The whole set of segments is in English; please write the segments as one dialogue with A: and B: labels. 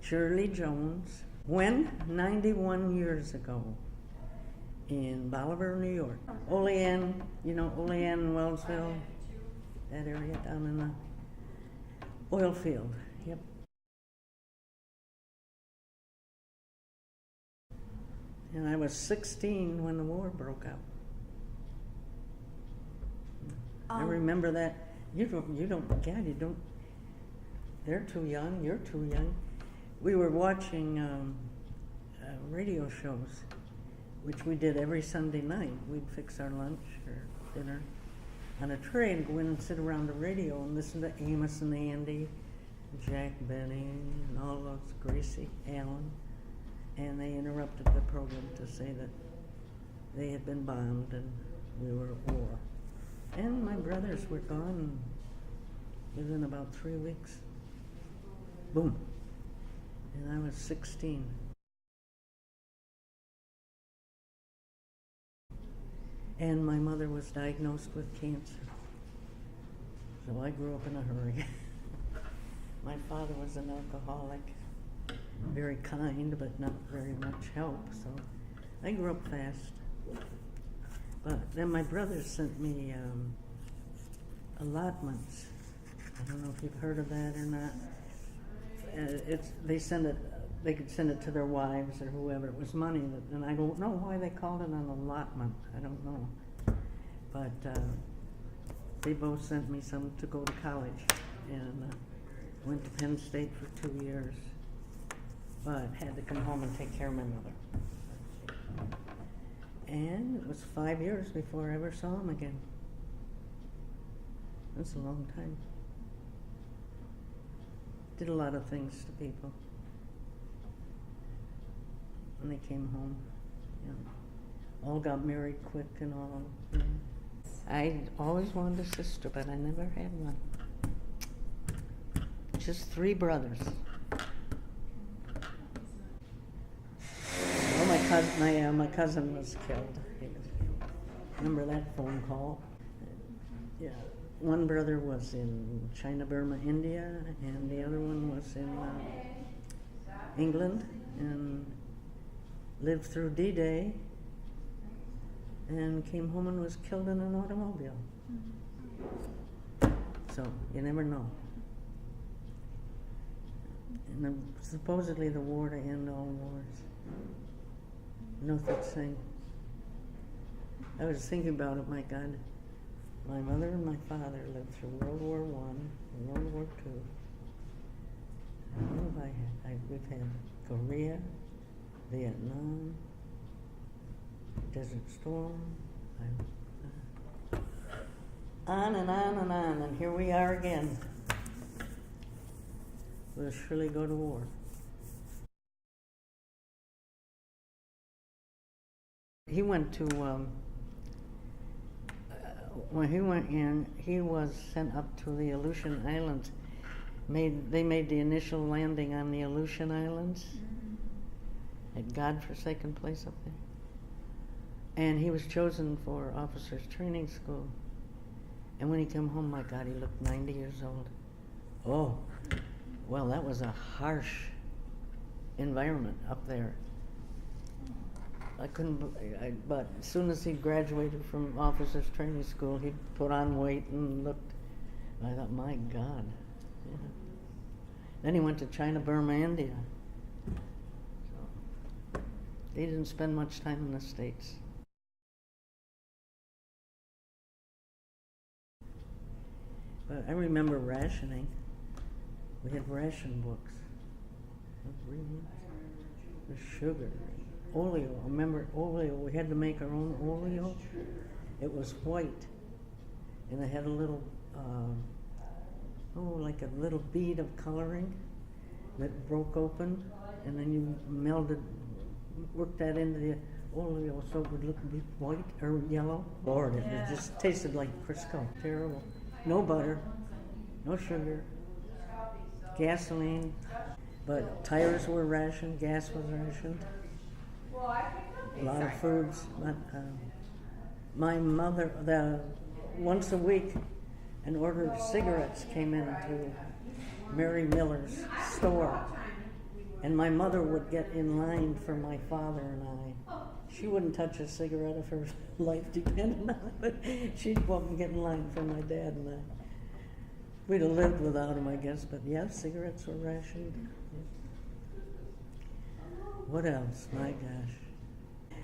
A: Shirley Jones. When? 91 years ago in Bolivar, New York. Olean, you know, Olean, Wellsville, that area down in the oil field. Yep. And I was 16 when the war broke out. I remember that. You don't, they're too young, you're too young. We were watching radio shows, which we did every Sunday night. We'd fix our lunch or dinner on a tray and go in and sit around the radio and listen to Amos and Andy, Jack Benny, and all those, Gracie Allen. And they interrupted the program to say that they had been bombed and we were at war. And my brothers were gone within about 3 weeks. Boom. And I was 16. And my mother was diagnosed with cancer. So I grew up in a hurry. My father was an alcoholic, very kind, but not very much help, so I grew up fast. But then my brothers sent me allotments. I don't know if you've heard of that or not. They could send it to their wives or whoever. It was money, and I don't know why they called it an allotment. I don't know. But they both sent me some to go to college, and went to Penn State for 2 years, but had to come home and take care of my mother. And it was 5 years before I ever saw him again. That's a long time. Did a lot of things to people. When they came home, you know, all got married quick and all. You know. I always wanted a sister, but I never had one. Just 3 brothers. Well, my cousin was killed. Remember that phone call? Yeah. One brother was in China, Burma, India, and the other one was in England, and lived through D-Day, and came home and was killed in an automobile. So you never know. And supposedly the war to end all wars. No such thing. I was thinking about it, my God. My mother and my father lived through World War I and World War II. What have I had? We've had Korea, Vietnam, Desert Storm, on and on and on, and here we are again. We'll surely go to war. He went to, when he went in, he was sent up to the Aleutian Islands. They made the initial landing on the Aleutian Islands, a godforsaken place up there. And he was chosen for officers training school. And when he came home, my God, he looked 90 years old. Oh, well, that was a harsh environment up there. I couldn't, but as soon as he graduated from officers training school, he put on weight and looked, I thought, my God. Yeah. Then he went to China, Burma, India. So he didn't spend much time in the States. But I remember rationing. We had ration books. The sugar. Oleo, remember oleo? We had to make our own oleo. It was white, and it had a little, like a little bead of coloring that broke open, and then you worked that into the oleo so it would look white or yellow. Lord, it just tasted like Crisco. Terrible. No butter, no sugar, gasoline, but tires were rationed, gas was rationed. A lot of foods. My mother, once a week, an order of cigarettes came into Mary Miller's store. And my mother would get in line for my father and I. She wouldn't touch a cigarette if her life depended on it, but she'd go up and get in line for my dad and I. We'd have lived without him, I guess, but yeah, cigarettes were rationed. What else? My gosh.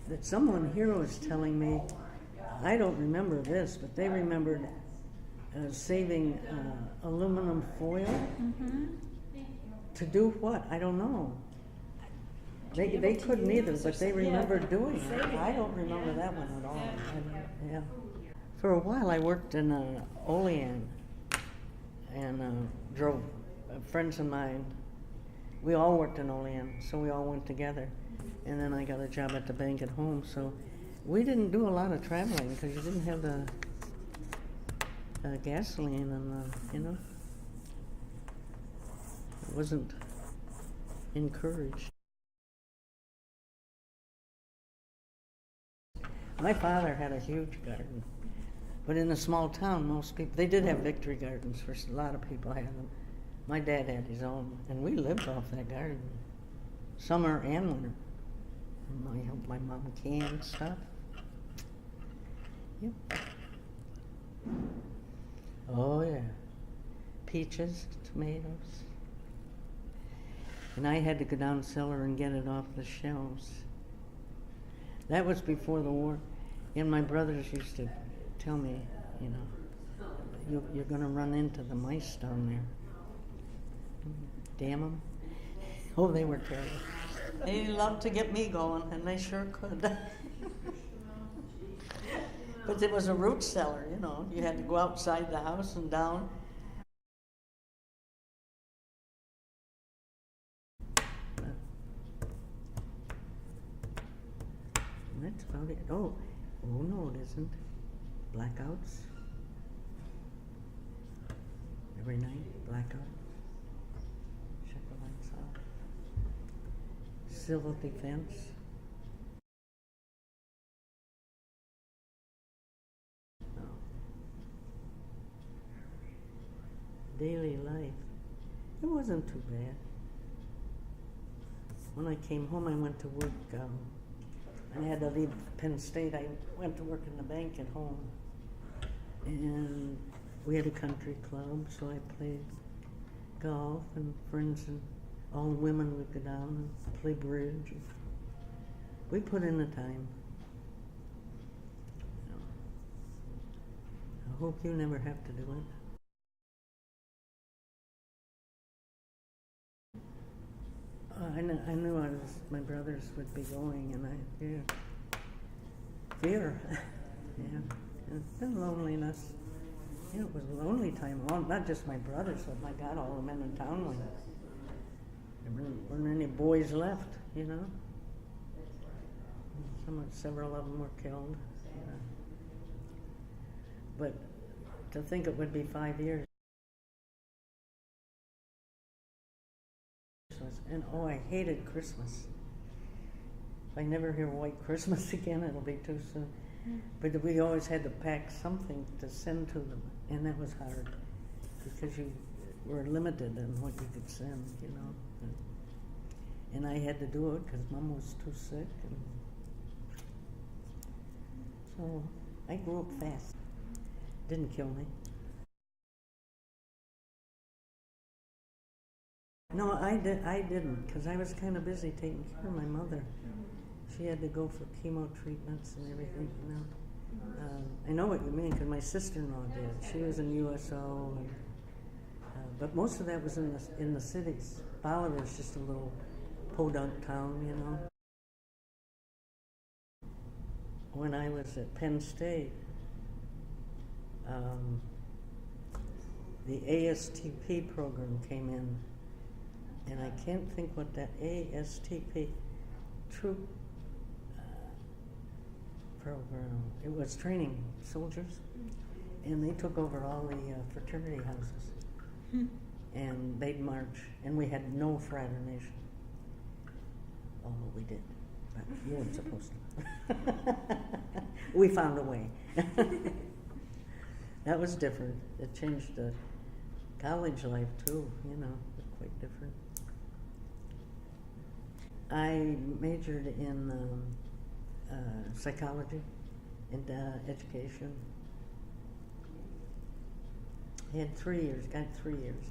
A: That someone here was telling me, I don't remember this, but they remembered saving aluminum foil. Mm-hmm. To do what? I don't know. They couldn't either, but they remember doing it. I don't remember that one at all. Yeah. For a while I worked in Olean and drove friends of mine. We all worked in Olean, so we all went together. And then I got a job at the bank at home, so we didn't do a lot of traveling because you didn't have the gasoline and you know. It wasn't encouraged. My father had a huge garden, but in a small town, most people, they did have victory gardens, for a lot of people had them. My dad had his own, and we lived off that garden, summer and winter. And I helped my mom can stuff. Yep. Oh yeah, peaches, tomatoes. And I had to go down cellar and get it off the shelves. That was before the war. And my brothers used to tell me, you know, you're going to run into the mice down there. Damn them. Oh, they were terrible. They loved to get me going, and they sure could. But it was a root cellar, you know. You had to go outside the house and down. That's about it. Oh no, it isn't. Blackouts. Every night, blackout. Shut the lights off. Civil defense. No. Daily life. It wasn't too bad. When I came home, I went to work. I had to leave Penn State. I went to work in the bank at home. And we had a country club, so I played golf, and friends and all the women would go down and play bridge. We put in the time. I hope you never have to do it. I knew my brothers would be going, and fear, yeah, and loneliness. Yeah, it was a lonely time. Well, not just my brothers, but my God, all the men in town went. There weren't any boys left, you know. Several of them were killed. Yeah. But to think it would be 5 years. And oh, I hated Christmas. If I never hear White Christmas again, it'll be too soon. But we always had to pack something to send to them, and that was hard because you were limited in what you could send, you know. And I had to do it because Mom was too sick. And so I grew up fast. Didn't kill me. No, I didn't, because I was kind of busy taking care of my mother. She had to go for chemo treatments and everything, you know. I know what you mean, because my sister-in-law did. She was in USO, and, but most of that was in the cities. Bolivar is just a little podunk town, you know. When I was at Penn State, the ASTP program came in. And I can't think what that ASTP troop program, it was training soldiers, and they took over all the fraternity houses, and they'd march, and we had no fraternation. Although we did, but you weren't supposed to. We found a way. That was different. It changed the college life too, you know, quite different. I majored in psychology and education. I had 3 years, got 3 years.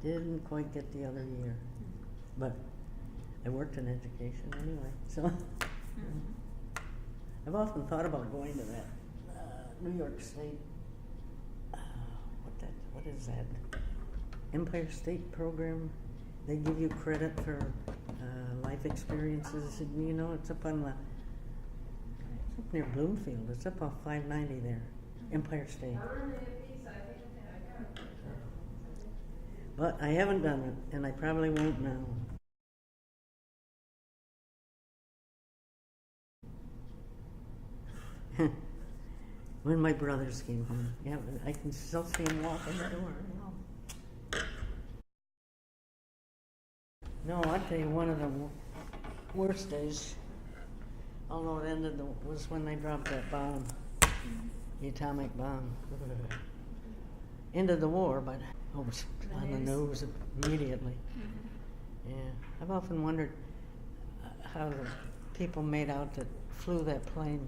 A: Didn't quite get the other year, but I worked in education anyway, so. I've often thought about going to that New York State, what is that? Empire State program. They give you credit for life experiences. You know, it's up on it's up near Bloomfield. It's up off 590 there, Empire State. But I haven't done it, and I probably won't now. When my brothers came home, yeah, I can still see them walking the door. No, I'll tell you, one of the worst days, although it ended, was when they dropped that bomb, the atomic bomb. Ended the war, but it was on the news immediately. Yeah, I've often wondered how the people made out that flew that plane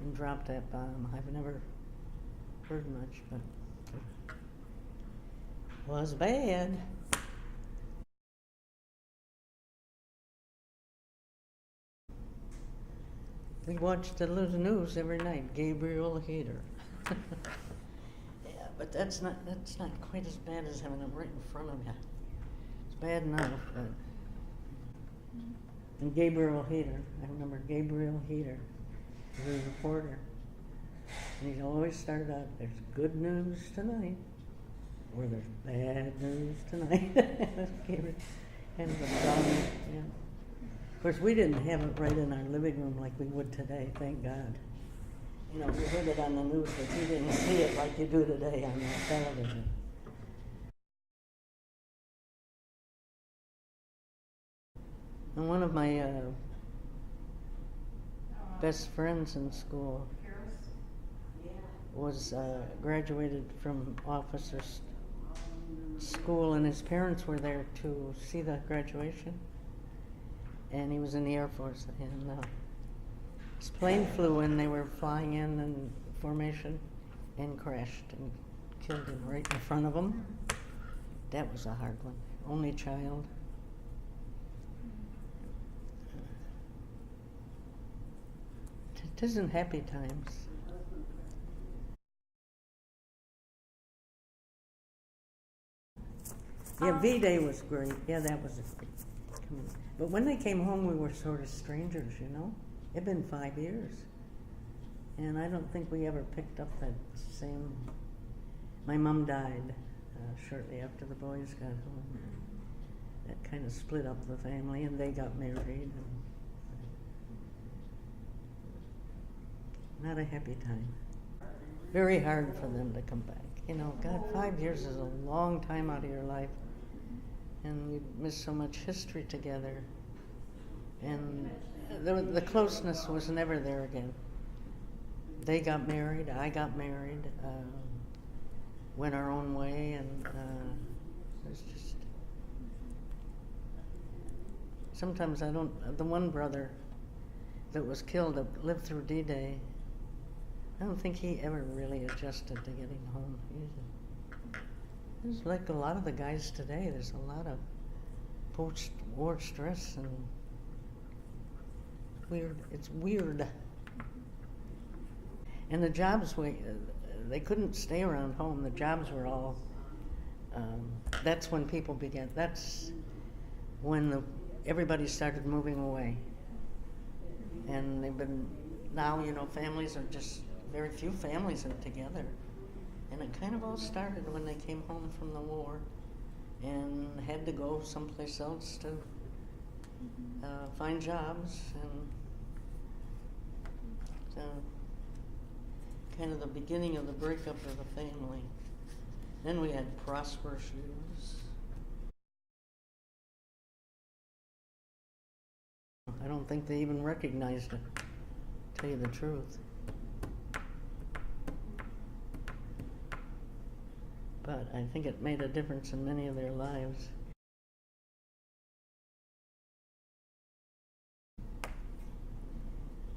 A: and dropped that bomb. I've never heard much, but it was bad. We watched the news every night. Gabriel Hader. Yeah, but that's not quite as bad as having it right in front of you. It's bad enough, but. And Gabriel Hader, I remember Gabriel Hader. He was a reporter, and he always started out, "There's good news tonight," or "There's bad news tonight." Kind of a dumb, yeah. Of course, we didn't have it right in our living room like we would today, thank God. You know, we heard it on the news, but you didn't see it like you do today on the television. And one of my best friends in school was graduated from officers' school, and his parents were there to see the graduation. And he was in the Air Force, and his plane flew in. They were flying in formation and crashed and killed him right in front of him. That was a hard one. Only child. It isn't happy times. Yeah, V-Day was great. Yeah, that was a great. But when they came home, we were sort of strangers, you know? It'd been 5 years. And I don't think we ever picked up that same. My mom died shortly after the boys got home. That kind of split up the family, and they got married. And not a happy time. Very hard for them to come back. You know, God, 5 years is a long time out of your life. And you miss so much history together. And the closeness was never there again. They got married, I got married, went our own way, and it was just. Sometimes I don't. The one brother that was killed, that lived through D-Day, I don't think he ever really adjusted to getting home. It's like a lot of the guys today. There's a lot of post-war stress and weird. It's weird. And the jobs, they couldn't stay around home. The jobs were all. That's when people began. That's when everybody started moving away. And they've been now. You know, families are just very few families are together. And it kind of all started when they came home from the war and had to go someplace else to find jobs, and so kind of the beginning of the breakup of the family. Then we had prosperous years. I don't think they even recognized it, to tell you the truth. But I think it made a difference in many of their lives.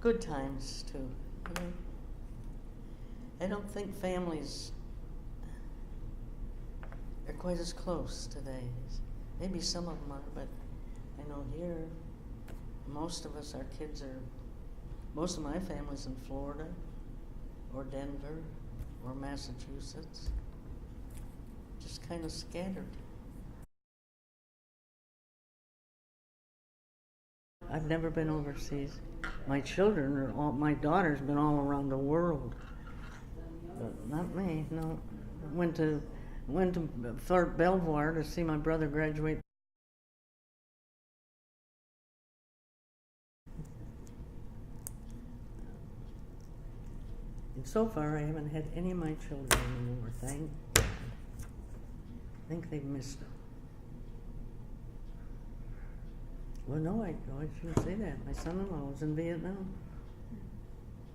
A: good times too. You know? I don't think families are quite as close today. Maybe some of them are, but I know here, most of us, our kids are, most of my family's in Florida, or Denver, or Massachusetts. Just kind of scattered. I've never been overseas. My children are all, my daughter's been all around the world. But not me, no. Went to Fort Belvoir to see my brother graduate. And so far, I haven't had any of my children in the war. I think they've missed them. Well, no, I shouldn't say that. My son-in-law was in Vietnam,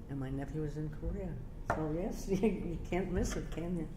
A: and my nephew was in Korea. So yes, you can't miss it, can you?